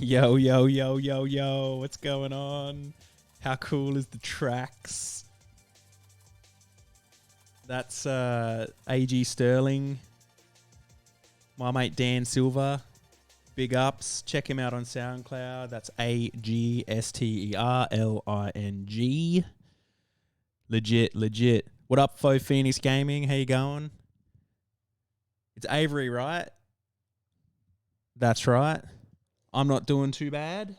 Yo, yo, yo, yo, yo. What's going on? How cool is the tracks? That's AG Sterling. My mate Dan Silver. Big ups. Check him out on SoundCloud. That's AGSTERLING. Legit, legit. What up, Faux Phoenix Gaming? How you going? It's Avery, right? That's right. I'm not doing too bad.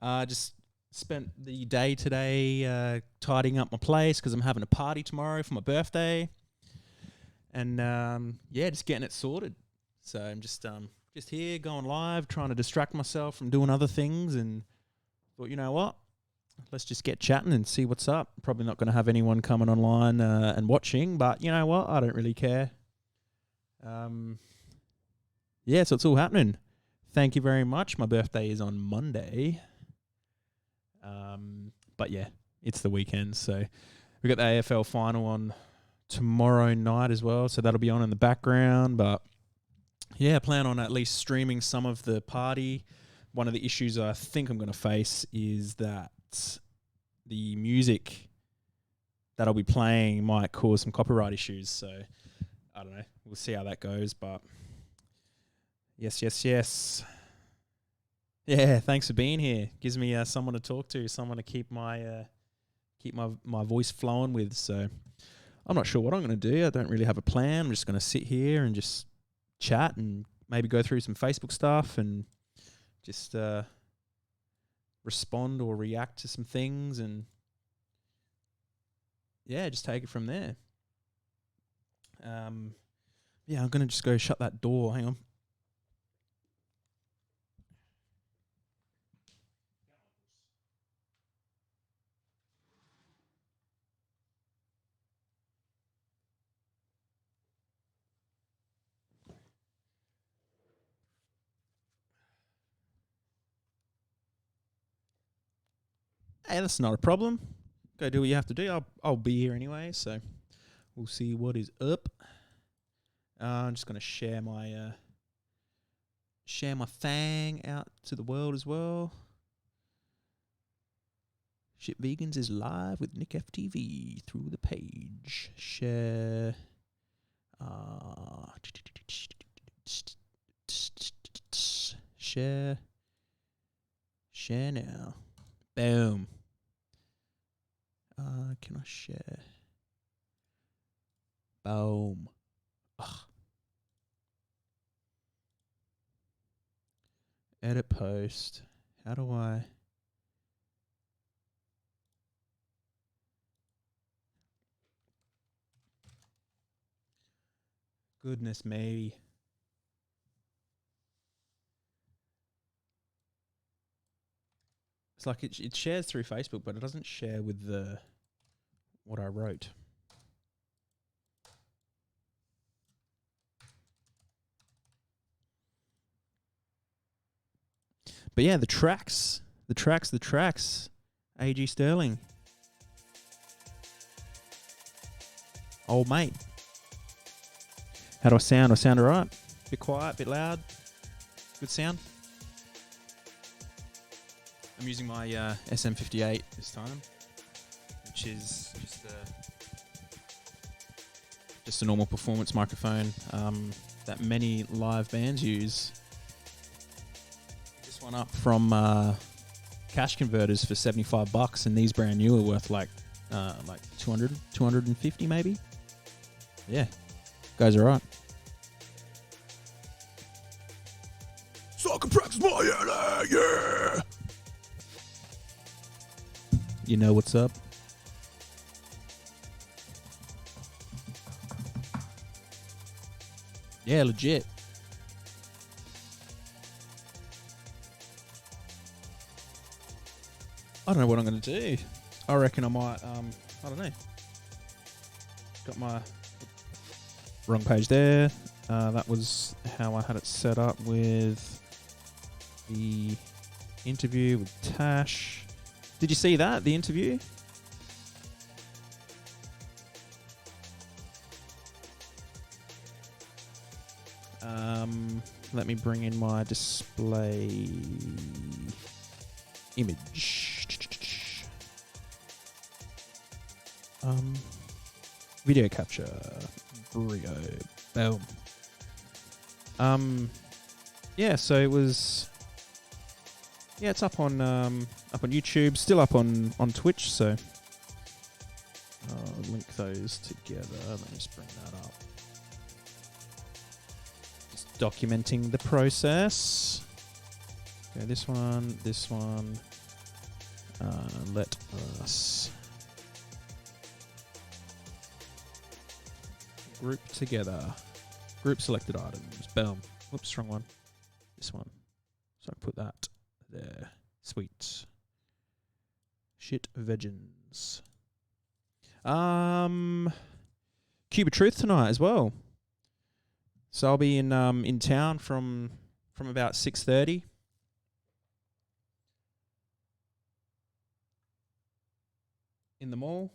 Just spent the day today tidying up my place because I'm having a party tomorrow for my birthday. And just getting it sorted. So I'm just here going live, trying to distract myself from doing other things, and thought, you know what? Let's just get chatting and see what's up. Probably not going to have anyone coming online and watching, but you know what? I don't really care. So it's all happening. Thank you very much. My birthday is on Monday. But yeah, it's the weekend, so we got the AFL final on tomorrow night as well, so that'll be on in the background. But yeah, plan on at least streaming some of the party. One of the issues I think I'm going to face is that the music that I'll be playing might cause some copyright issues. So I don't know. We'll see how that goes. But yes. Yeah, thanks for being here. Gives me someone to talk to, someone to keep my voice flowing with. So I'm not sure what I'm going to do. I don't really have a plan. I'm just going to sit here and just chat and maybe go through some Facebook stuff and just respond or react to some things, and yeah, just take it from there. I'm going to just go shut that door. Hang on. Hey, that's not a problem. Go do what you have to do. I'll be here anyway, so we'll see what is up. I'm just gonna share my thing out to the world as well. Shit Vegans is live with Nick FTV through the page. Share. Share now. Boom. Can I share? Boom. Ugh. Edit post. How do I? Goodness me. It's like it shares through Facebook, but it doesn't share with what I wrote. But yeah, the tracks. AG Sterling. Old mate. How do I sound? I sound alright? Bit quiet, bit loud. Good sound. I'm using my SM58 this time, which is just a normal performance microphone that many live bands use. This one up from Cash Converters for $75, and these brand new are worth like 200, 250 maybe. Yeah, guys are right. So I can practice my LA, yeah. You know what's up. Yeah, legit. I don't know what I'm going to do. I reckon I might, I don't know. Got my wrong page there. That was how I had it set up with the interview with Tash. Did you see that, the interview? Let me bring in my display. image. Video capture. Brio. Boom. Yeah, so it was. Yeah, it's up on YouTube, still up on Twitch. So I'll link those together. Let me just bring that up. Just documenting the process. Okay, this one. Let us group together. Group selected items. Boom. Whoops, wrong one. This one. So I put that there. Sweet. Shit vegans. Cube of Truth tonight as well. So I'll be in town from about 6:30. In the mall.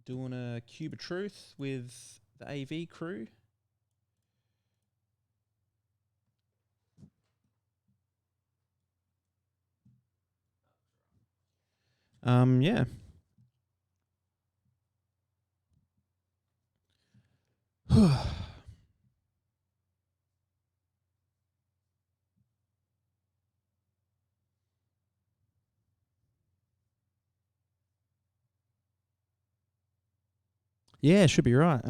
Doing a Cube of Truth with the AV crew. Yeah. Yeah, should be right.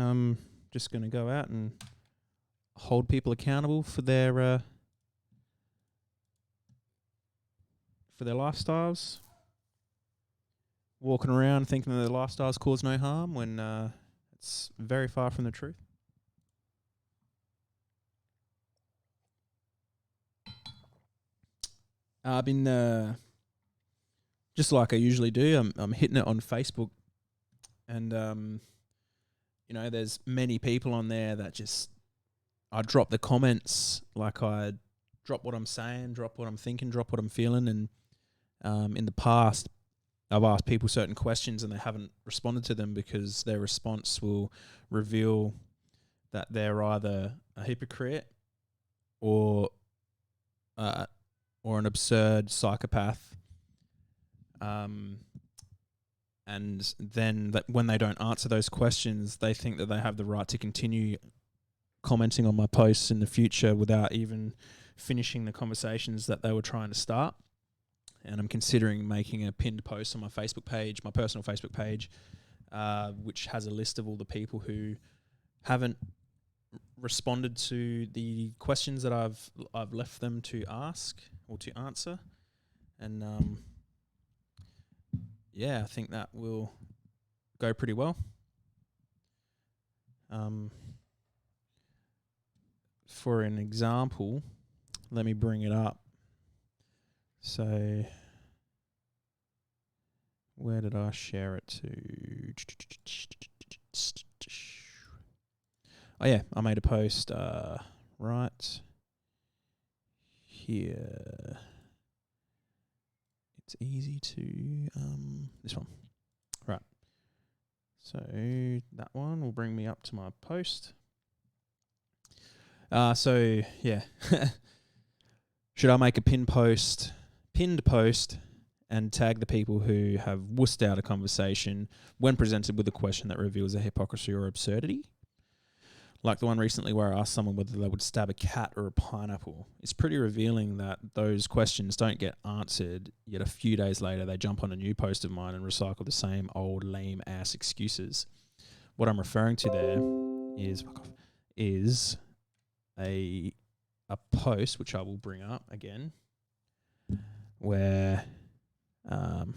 Just going to go out and hold people accountable for their lifestyles. Walking around thinking that their lifestyles cause no harm when it's very far from the truth. I've been just like I usually do. I'm hitting it on Facebook, and there's many people on there that just I drop the comments, like I drop what I'm saying, drop what I'm thinking, drop what I'm feeling, and in the past I've asked people certain questions and they haven't responded to them because their response will reveal that they're either a hypocrite or an absurd psychopath. And then that when they don't answer those questions, they think that they have the right to continue commenting on my posts in the future without even finishing the conversations that they were trying to start. And I'm considering making a pinned post on my Facebook page, my personal Facebook page, which has a list of all the people who haven't responded to the questions that I've left them to ask or to answer. And I think that will go pretty well. For an example, let me bring it up. So, where did I share it to? Oh yeah, I made a post right here. It's easy to this one. Right. So that one will bring me up to my post. So yeah. Should I make a pinned post and tag the people who have wussed out a conversation when presented with a question that reveals a hypocrisy or absurdity? Like the one recently where I asked someone whether they would stab a cat or a pineapple. It's pretty revealing that those questions don't get answered, yet a few days later they jump on a new post of mine and recycle the same old lame ass excuses. What I'm referring to there is a post, which I will bring up again, where I'll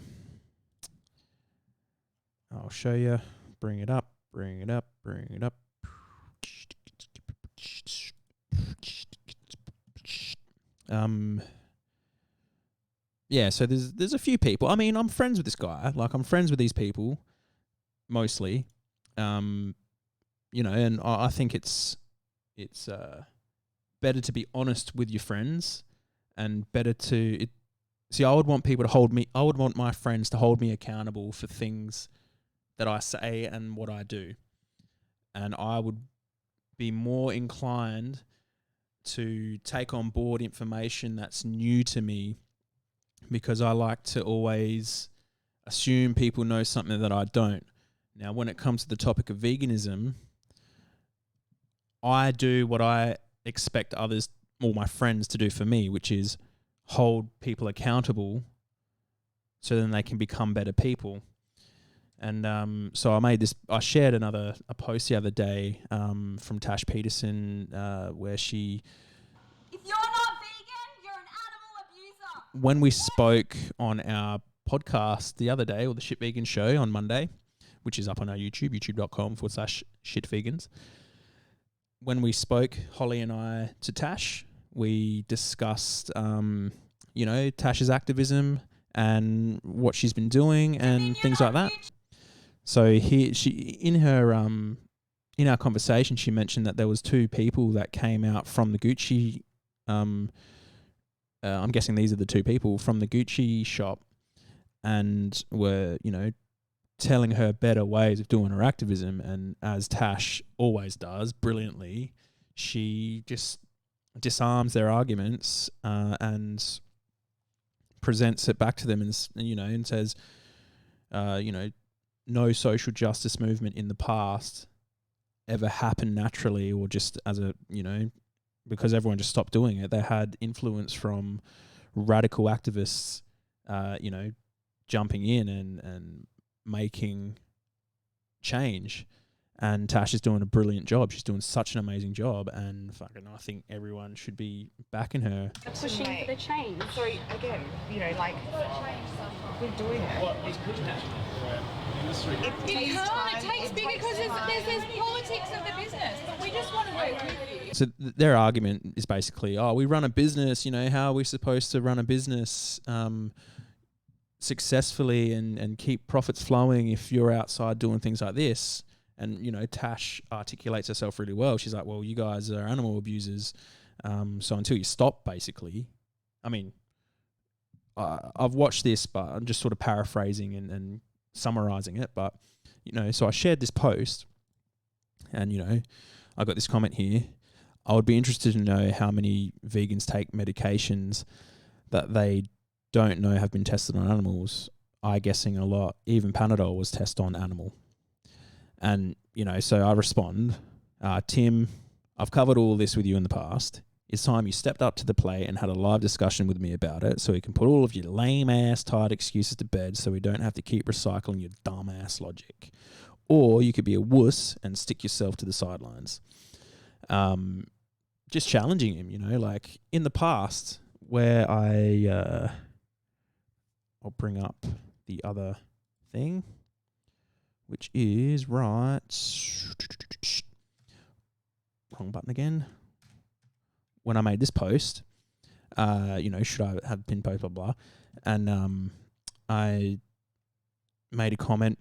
show you. Bring it up. So there's a few people. I mean, I'm friends with this guy. Like, I'm friends with these people, mostly. And I think it's better to be honest with your friends, and better to see. I would want my friends to hold me accountable for things that I say and what I do, and I would be more inclined to take on board information that's new to me because I like to always assume people know something that I don't. Now, when it comes to the topic of veganism, I do what I expect others or my friends to do for me, which is hold people accountable so then they can become better people. And so I shared a post the other day from Tash Peterson where she... If you're not vegan, you're an animal abuser. When we spoke on our podcast the other day, or the Shit Vegan show on Monday, which is up on our YouTube, youtube.com/shitvegans. When we spoke, Holly and I, to Tash, we discussed, Tash's activism and what she's been doing and things like that. So in our conversation, she mentioned that there was 2 people that came out from the Gucci. I'm guessing these are the 2 people from the Gucci shop, and were telling her better ways of doing her activism. And as Tash always does brilliantly, she just disarms their arguments and presents it back to them, and says, no social justice movement in the past ever happened naturally or just as because everyone just stopped doing it. They had influence from radical activists, jumping in and making change. And Tash is doing a brilliant job. She's doing such an amazing job, and I think everyone should be backing her. Pushing for the change. So again, we're doing it. It takes because there's politics of the business, but we just want to work with you. So their argument is basically, we run a business, how are we supposed to run a business successfully and keep profits flowing if you're outside doing things like this? And, Tash articulates herself really well. She's like, well, you guys are animal abusers. So until you stop, basically. I mean, I've watched this, but I'm just sort of paraphrasing and summarizing it. But, so I shared this post and, I got this comment here. I would be interested to know how many vegans take medications that they don't know have been tested on animals. I guessing a lot. Even Panadol was tested on animal. And, so I respond, Tim, I've covered all this with you in the past. It's time you stepped up to the plate and had a live discussion with me about it so we can put all of your lame-ass tired excuses to bed so we don't have to keep recycling your dumb-ass logic. Or you could be a wuss and stick yourself to the sidelines. Just challenging him, like in the past where I'll bring up the other thing, which is wrong button again. When I made this post, should I have pin post, blah, blah, and I made a comment.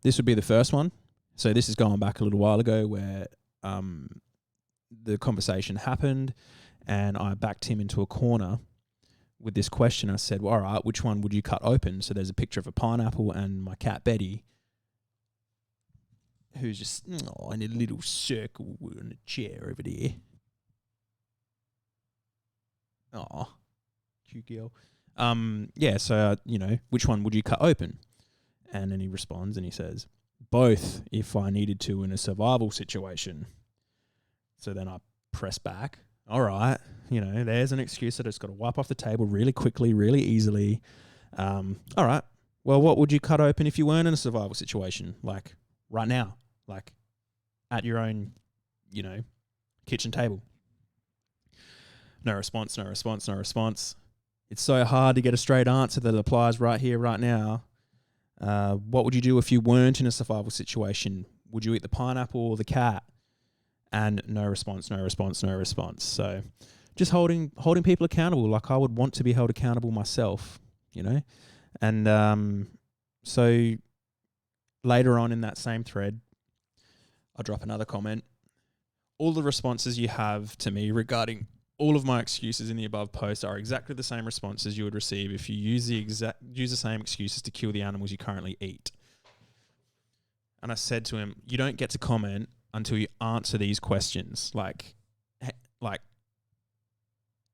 This would be the first one. So this is going back a little while ago where the conversation happened and I backed him into a corner with this question. I said, well, all right, which one would you cut open? So there's a picture of a pineapple and my cat Betty, who's just in a little circle in a chair over there. Oh, cute girl. So, which one would you cut open? And then he responds and he says, both if I needed to in a survival situation. So then I press back. All right, there's an excuse that I just got to wipe off the table really quickly, really easily. All right, well, what would you cut open if you weren't in a survival situation? Like right now, like at your own, kitchen table. No response, no response, no response. It's so hard to get a straight answer that applies right here, right now. What would you do if you weren't in a survival situation? Would you eat the pineapple or the cat? And no response, no response, no response. So just holding people accountable like I would want to be held accountable myself, And so later on in that same thread, I'll drop another comment. All the responses you have to me regarding all of my excuses in the above post are exactly the same responses you would receive if you use the same excuses to kill the animals you currently eat. And I said to him, you don't get to comment until you answer these questions. Like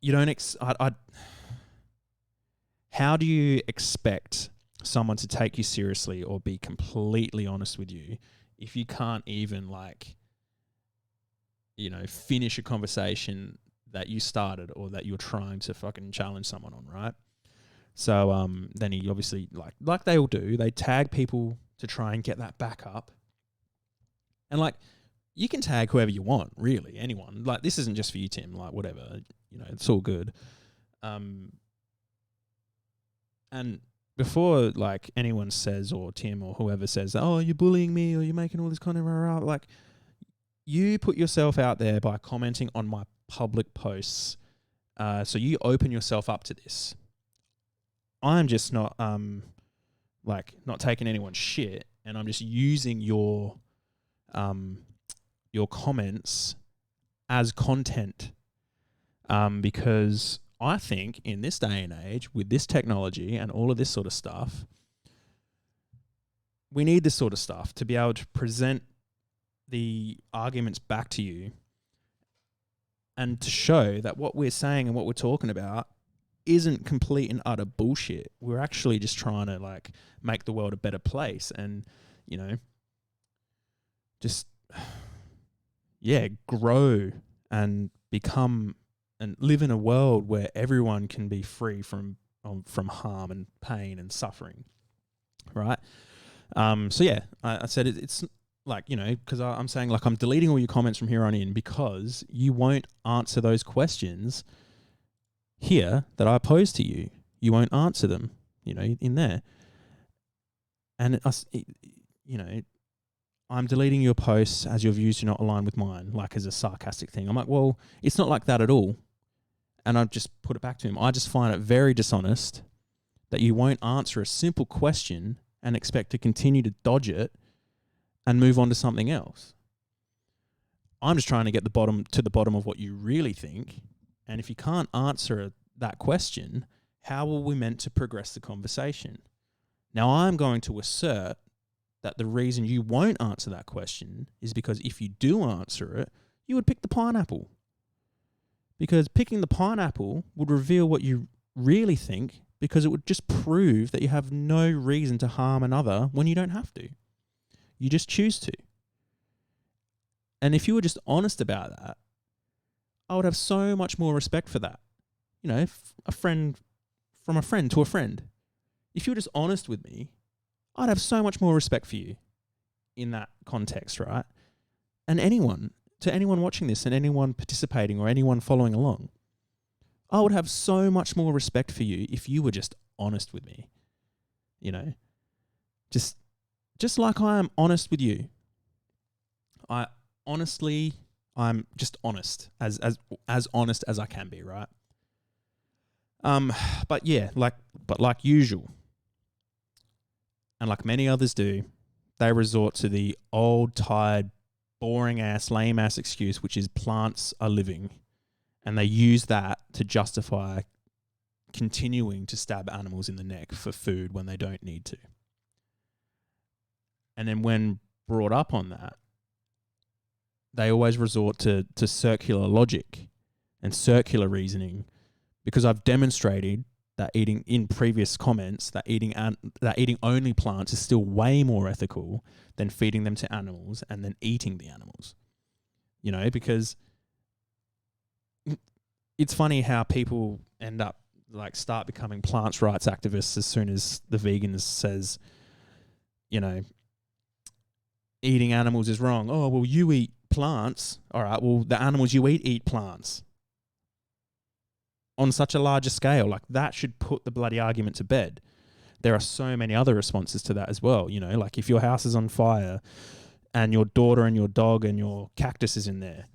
you don't. how do you expect someone to take you seriously or be completely honest with you if you can't even finish a conversation that you started or that you're trying to fucking challenge someone on, right? So then he obviously, like they all do, they tag people to try and get that back up. And you can tag whoever you want, really, anyone. This isn't just for you, Tim, whatever, it's all good. And before anyone says, or Tim or whoever says, oh, you're bullying me or you're making all this kind of you put yourself out there by commenting on my public posts. So you open yourself up to this. I'm just not not taking anyone's shit, and I'm just using your comments as content. Because I think in this day and age, with this technology and all of this sort of stuff, we need this sort of stuff to be able to present the arguments back to you and to show that what we're saying and what we're talking about isn't complete and utter bullshit. We're actually just trying to make the world a better place and, just, grow and become and live in a world where everyone can be free from harm and pain and suffering, right? I said it's because I'm saying I'm deleting all your comments from here on in because you won't answer those questions here that I pose to you. You won't answer them, in there. And I'm deleting your posts as your views do not align with mine, as a sarcastic thing. I'm like, well, it's not like that at all. And I just put it back to him. I just find it very dishonest that you won't answer a simple question and expect to continue to dodge it and move on to something else. I'm just trying to get to the bottom of what you really think. And if you can't answer that question, how are we meant to progress the conversation? Now, I'm going to assert that the reason you won't answer that question is because if you do answer it, you would pick the pineapple. Because picking the pineapple would reveal what you really think, because it would just prove that you have no reason to harm another when you don't have to. You just choose to. And if you were just honest about that, I would have so much more respect for that. A friend from a friend to a friend. If you were just honest with me, I'd have so much more respect for you in that context, right? And to anyone watching this and anyone participating or anyone following along, I would have so much more respect for you if you were just honest with me. Just like I am honest with you. I'm just honest, as honest as I can be, right? But like usual, and like many others do, they resort to the old, tired, boring-ass, lame-ass excuse, which is plants are living, and they use that to justify continuing to stab animals in the neck for food when they don't need to. And then when brought up on that, they always resort to circular logic and circular reasoning, because I've demonstrated that eating in previous comments that eating only plants is still way more ethical than feeding them to animals and then eating the animals. Because it's funny how people end up start becoming plants rights activists as soon as the vegans says, eating animals is wrong. Oh, well, you eat plants. All right, well, the animals you eat plants. On such a larger scale, that should put the bloody argument to bed. There are so many other responses to that as well. If your house is on fire and your daughter and your dog and your cactus is in there,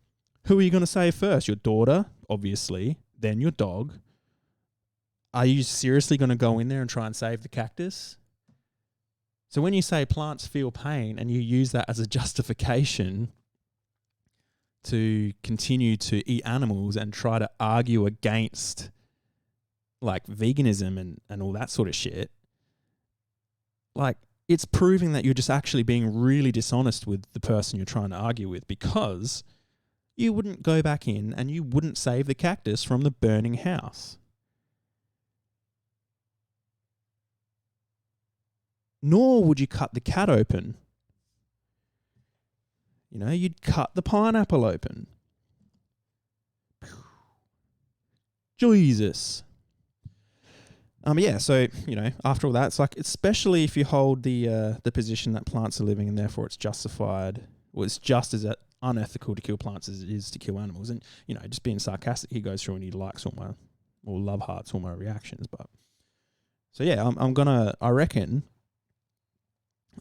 who are you going to save first? Your daughter, obviously, then your dog. Are you seriously going to go in there and try and save the cactus? So when you say plants feel pain and you use that as a justification to continue to eat animals and try to argue against veganism and all that sort of shit, it's proving that you're just actually being really dishonest with the person you're trying to argue with, because you wouldn't go back in and you wouldn't save the cactus from the burning house. nor would you cut the cat open. You know, you'd cut the pineapple open. Jesus. Yeah, so, you know, after all that, it's like, especially if you hold the position that plants are living and therefore it's justified, or it's just as unethical to kill plants as it is to kill animals. And, you know, just being sarcastic, he goes through and he likes all my, or love hearts all my reactions. But, so yeah, I reckon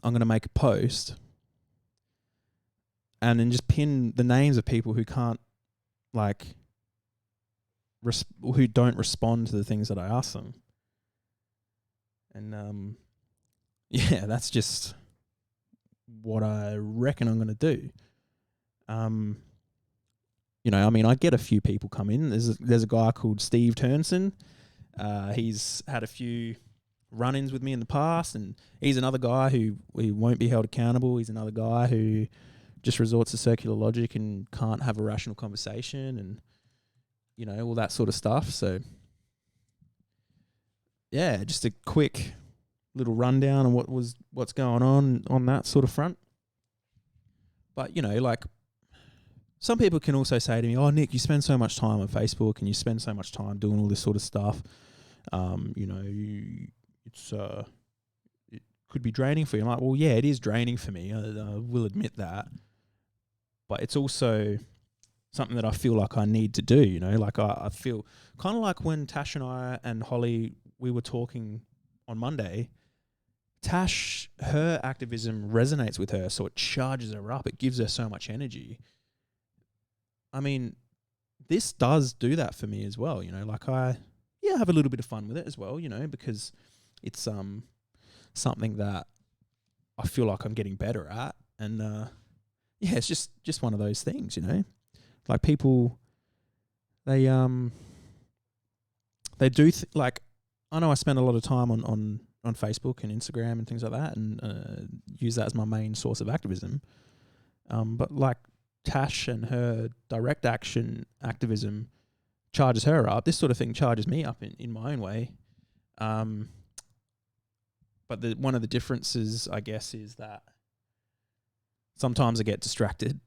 I'm going to make a post and then just pin the names of people who can't, like, who don't respond to the things that I ask them. And yeah, that's just what I reckon I'm going to do. You know, I mean, I get a few people come in. There's a guy called Steve Turnson. He's had a few run-ins with me in the past, and he's another guy who won't be held accountable. He's another guy who just resorts to circular logic and can't have a rational conversation, and you know, all that sort of stuff. So yeah, just a quick little rundown on what's going on that sort of front. But, you know, like, some people can also say to me, "Oh, Nick, you spend so much time on Facebook and you spend so much time doing all this sort of stuff. You know, it could be draining for you." I'm like, well, yeah, it is draining for me. I will admit that. But it's also something that I feel like I need to do, you know? Like, I feel kind of like when Tash and I and Holly, we were talking on Monday. Tash, her activism resonates with her, so it charges her up. It gives her so much energy. I mean, this does do that for me as well, you know? Like, I have a little bit of fun with it as well, you know, because it's something that I feel like I'm getting better at. And yeah, it's just one of those things, you know? Like, people, they do like, I know I spend a lot of time on Facebook and Instagram and things like that, and use that as my main source of activism. But like, Tash and her direct action activism charges her up. This sort of thing charges me up in my own way. But one of the differences, I guess, is that sometimes I get distracted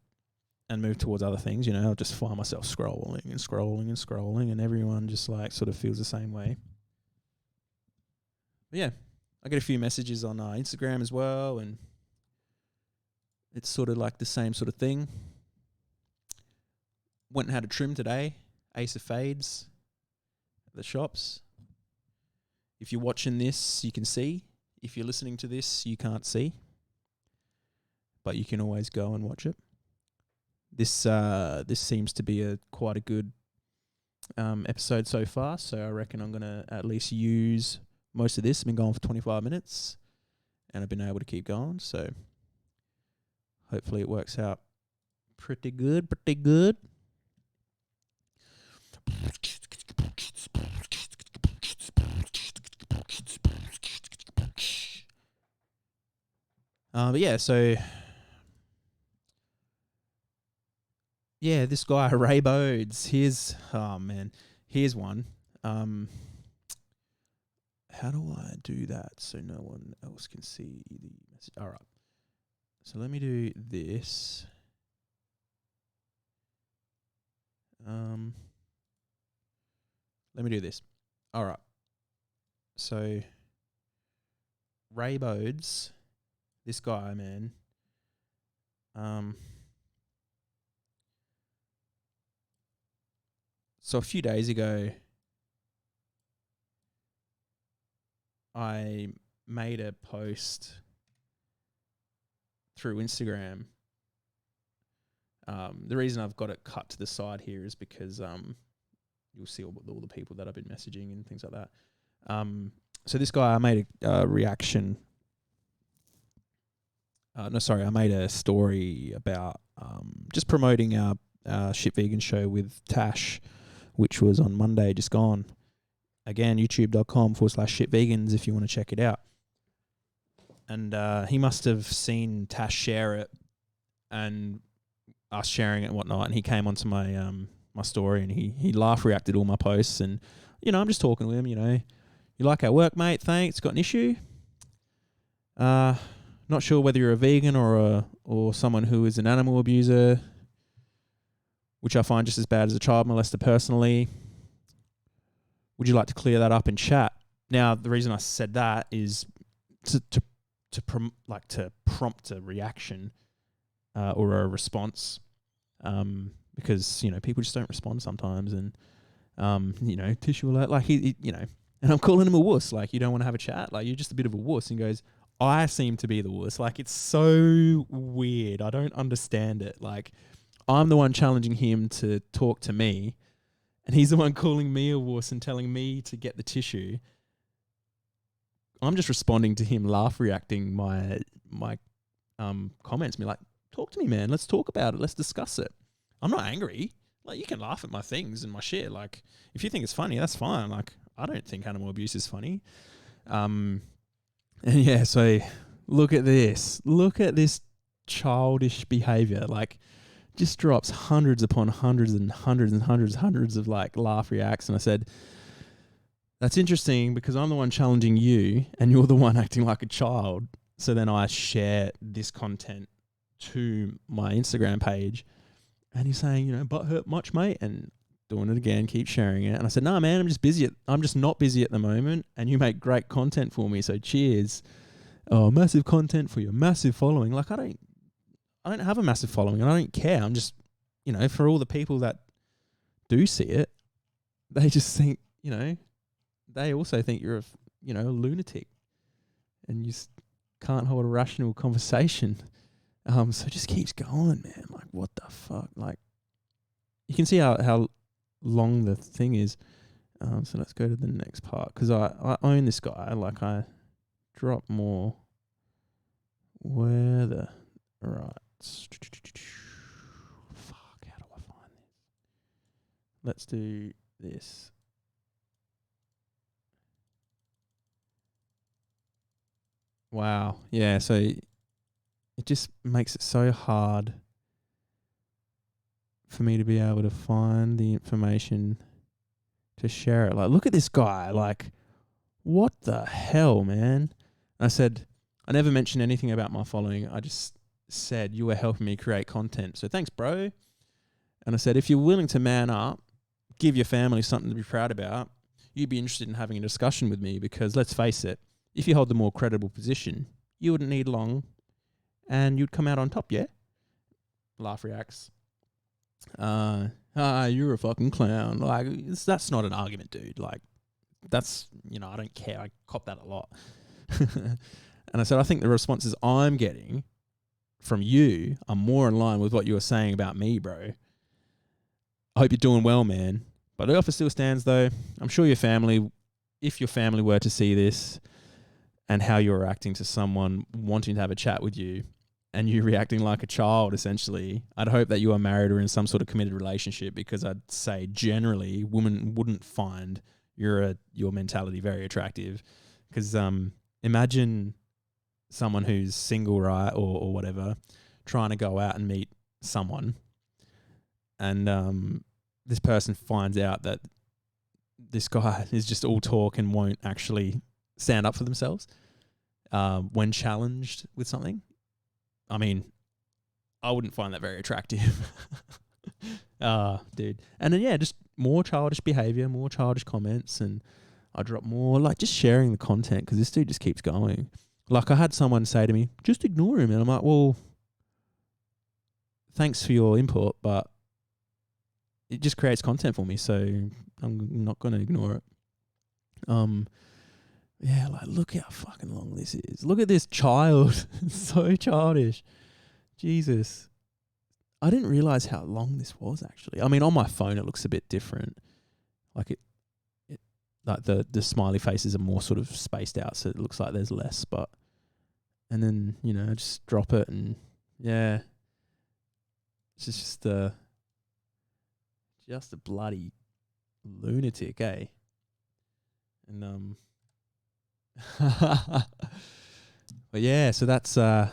and move towards other things. You know, I'll just find myself scrolling and scrolling and scrolling, and everyone just like sort of feels the same way. But yeah, I get a few messages on Instagram as well, and it's sort of like the same sort of thing. Went and had a trim today, Ace of Fades at the shops. If you're watching this, you can see. If you're listening to this, you can't see. But you can always go and watch it. This seems to be quite a good episode so far, so I reckon I'm going to at least use most of this. I've been going for 25 minutes, and I've been able to keep going, so hopefully it works out pretty good. But yeah, so yeah, this guy Ray Bodes. Here's one. How do I do that so no one else can see the message? All right. So let me do this. Let me do this. All right. So Ray Bodes, this guy, man. So a few days ago, I made a post through Instagram. The reason I've got it cut to the side here is because you'll see all the people that I've been messaging and things like that. So this guy, I made a reaction. I made a story about just promoting our Shit Vegan show with Tash, which was on Monday, just gone. Again, youtube.com/shitvegans if you want to check it out. And he must have seen Tash share it and us sharing it and whatnot, and he came onto my my story, and he laugh reacted all my posts, and you know, I'm just talking with him, you know, "You like our work, mate? Thanks. Got an issue?" Not sure whether you're a vegan or someone who is an animal abuser, which I find just as bad as a child molester personally. Would you like to clear that up in chat? Now, the reason I said that is to prompt a reaction or a response, because people just don't respond sometimes, and tissue alert, like he and I'm calling him a wuss. Like, you don't want to have a chat, like you're just a bit of a wuss. And he goes, I seem to be the wuss. Like, it's so weird. I don't understand it. Like, I'm the one challenging him to talk to me, and he's the one calling me a wuss and telling me to get the tissue. I'm just responding to him, reacting my comments. Me like, talk to me, man. Let's talk about it. Let's discuss it. I'm not angry. Like, you can laugh at my things and my shit. Like, if you think it's funny, that's fine. Like, I don't think animal abuse is funny. And yeah, so look at this. Look at this childish behavior. Like, just drops hundreds upon hundreds and hundreds and hundreds of like laugh reacts. And I said, that's interesting because I'm the one challenging you and you're the one acting like a child. So then I share this content to my Instagram page, and he's saying, butt hurt much, mate? And doing it again, keep sharing it. And I said, no, man, I'm just not busy at the moment, and you make great content for me. So cheers. Oh, massive content for your massive following. Like, I don't have a massive following, and I don't care. I'm just, for all the people that do see it, they just think, they also think you're a lunatic, and you can't hold a rational conversation. So it just keeps going, man. Like, what the fuck? Like, you can see how long the thing is. So let's go to the next part, because I own this guy. Like, I drop more. Where the right? Fuck, how do I find this? Let's do this. Wow. Yeah, so it just makes it so hard for me to be able to find the information to share it. Like, look at this guy. Like, what the hell, man? I said, I never mentioned anything about my following. I just said, you were helping me create content. So thanks, bro. And I said, if you're willing to man up, give your family something to be proud about, you'd be interested in having a discussion with me, because let's face it, if you hold the more credible position, you wouldn't need long and you'd come out on top, yeah? Laugh reacts. You're a fucking clown. Like, that's not an argument, dude. Like, that's, I don't care. I cop that a lot. And I said, I think the responses I'm getting from you are more in line with what you were saying about me, bro. I hope you're doing well, man. But the offer still stands, though. I'm sure if your family were to see this and how you're acting to someone wanting to have a chat with you, and you reacting like a child, essentially, I'd hope that you are married or in some sort of committed relationship, because I'd say generally women wouldn't find your mentality very attractive. Because imagine someone who's single, right, or whatever, trying to go out and meet someone, and this person finds out that this guy is just all talk and won't actually stand up for themselves when challenged with something. I mean, I wouldn't find that very attractive. Dude. And then, yeah, just more childish behavior, more childish comments, and I drop more, like, just sharing the content, because this dude just keeps going. Like, I had someone say to me, just ignore him. And I'm like, well, thanks for your input, but it just creates content for me, so I'm not going to ignore it. Yeah, like, look how fucking long this is. Look at this child. It's so childish. Jesus. I didn't realize how long this was, actually. I mean, on my phone, it looks a bit different. Like, it like the smiley faces are more sort of spaced out, so it looks like there's less, but, and then, I just drop it, and yeah, it's just a bloody lunatic, eh? And but yeah, so that's at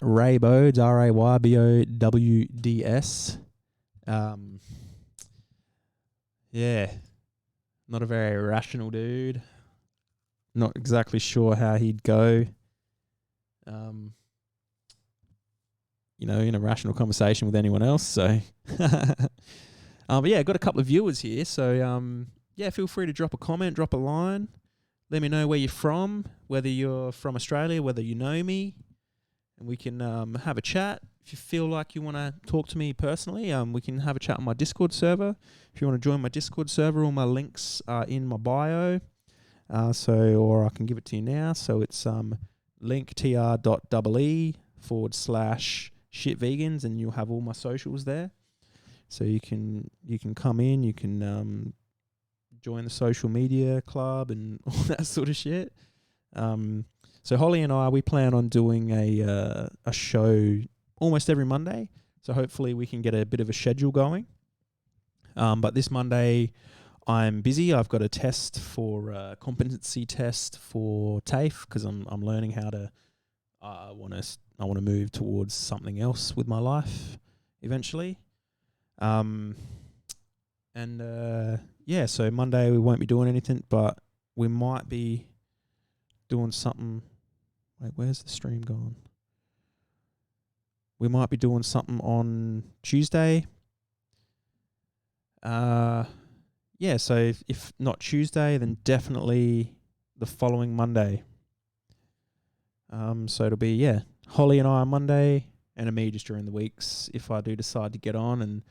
Raybowds, RAYBOWDS. Yeah, not a very rational dude. Not exactly sure how he'd go in a rational conversation with anyone else. So, but yeah, I've got a couple of viewers here. So, yeah, feel free to drop a comment, drop a line. Let me know where you're from, whether you're from Australia, whether you know me, and we can have a chat. If you feel like you want to talk to me personally, we can have a chat on my Discord server. If you want to join my Discord server, all my links are in my bio. Or I can give it to you now. So it's linktr.ee/shitvegans, and you'll have all my socials there. So you can come in, you can join the social media club and all that sort of shit. So Holly and I, we plan on doing a show almost every Monday. So hopefully we can get a bit of a schedule going. But this Monday I'm busy. I've got a test for competency test for TAFE because I'm learning how to. I want to move towards something else with my life eventually. Yeah. So Monday we won't be doing anything, but we might be doing something. Wait, where's the stream gone? We might be doing something on Tuesday. Yeah, so if not Tuesday, then definitely the following Monday. So it'll be, Holly and I on Monday, and me just during the weeks if I do decide to get on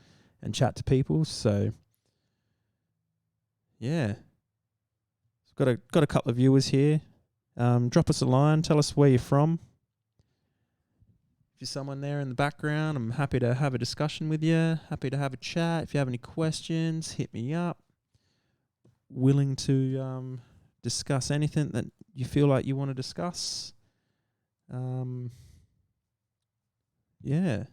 and chat to people. So, yeah. Got a couple of viewers here. Drop us a line. Tell us where you're from. If you're someone there in the background, I'm happy to have a discussion with you. Happy to have a chat. If you have any questions, hit me up. Willing to discuss anything that you feel like you want to discuss. Yeah.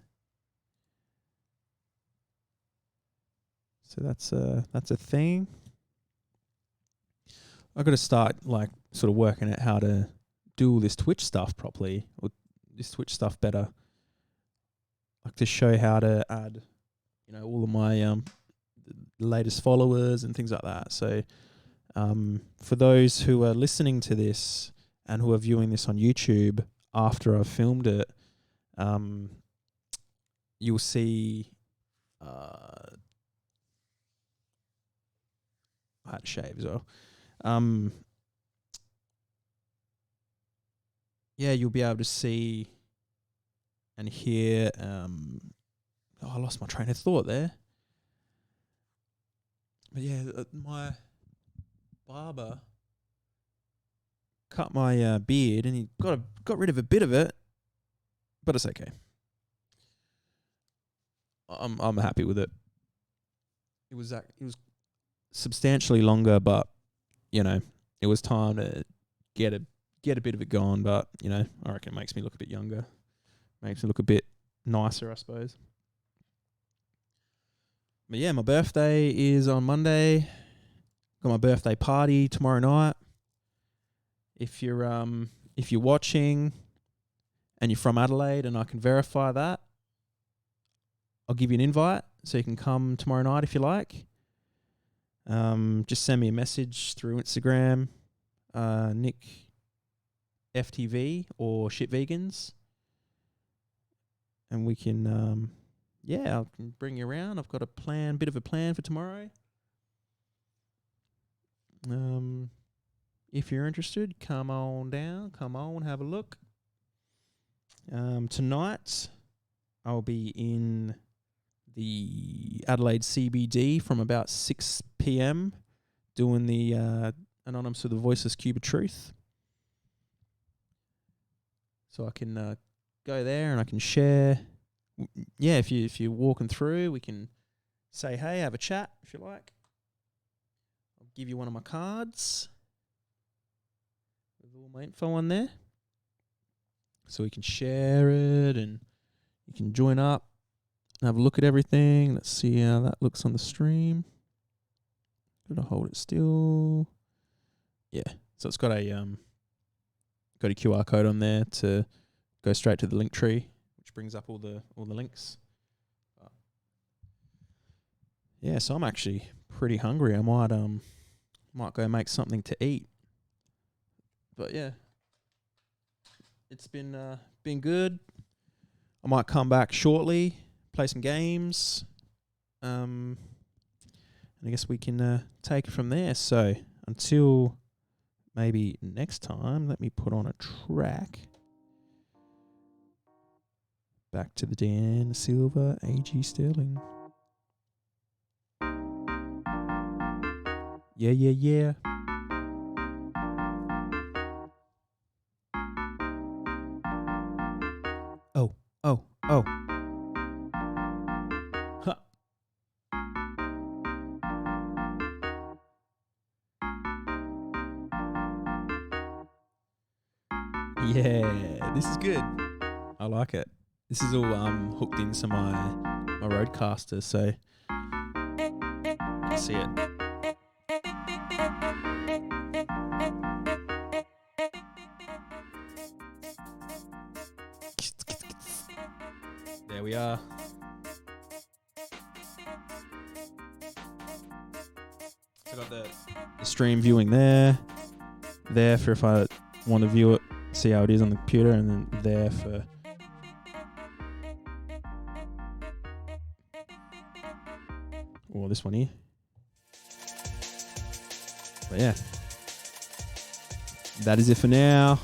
So that's a thing. I've got to start sort of working out how to do all this Twitch stuff properly, or this Twitch stuff better. Like to show how to add, all of my latest followers and things like that. So, for those who are listening to this and who are viewing this on YouTube after I've filmed it, you'll see. I had to shave as well. Yeah, you'll be able to see and hear. I lost my train of thought there. But yeah, my barber cut my beard, and he got rid of a bit of it, but it's okay. I'm happy with it. It was substantially longer, but it was time to get a bit of it gone. But I reckon it makes me look a bit younger, makes me look a bit nicer, I suppose. But yeah, my birthday is on Monday. Got my birthday party tomorrow night. If you're watching and you're from Adelaide and I can verify that, I'll give you an invite so you can come tomorrow night if you like. Just send me a message through Instagram, Nick FTV or Shit Vegans, and we can I can bring you around. I've got a bit of a plan for tomorrow. If you're interested, come on down, have a look. Tonight, I'll be in the Adelaide CBD from about 6 p.m. doing the Anonymous with the Voiceless Cube of Truth. So I can go there and I can share. Yeah, if you're walking through, we can say hey, have a chat if you like. I'll give you one of my cards with all my info on there, so we can share it and you can join up and have a look at everything. Let's see how that looks on the stream. Gotta hold it still. Yeah, so it's got a QR code on there to go straight to the link tree, which brings up all the links. Yeah, so I'm actually pretty hungry. I might go make something to eat. But yeah, It's been good. I might come back shortly, play some games. And I guess we can take it from there. So until maybe next time, let me put on a track. Back to the Dan Silver, AG Sterling. Yeah, yeah, yeah. Oh, oh, oh. Huh. Yeah, this is good. I like it. This is all hooked into my Rodecaster, so I see it. There we are. So I got the stream viewing there for if I want to view it, see how it is on the computer, and then there for this one here. But yeah, that is it for now.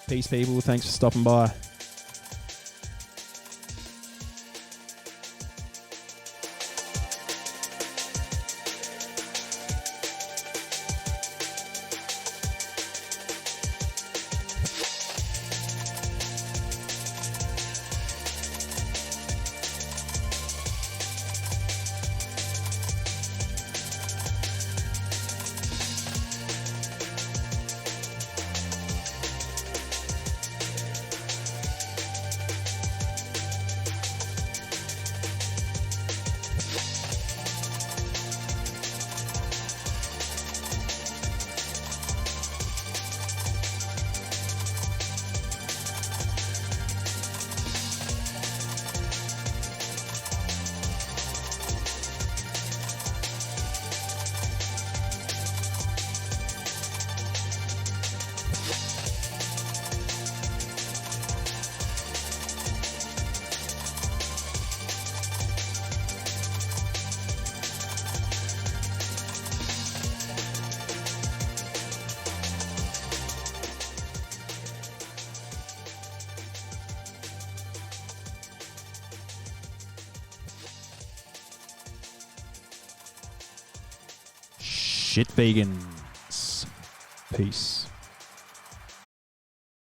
Peace, people. Thanks for stopping by. Shit vegans. Peace.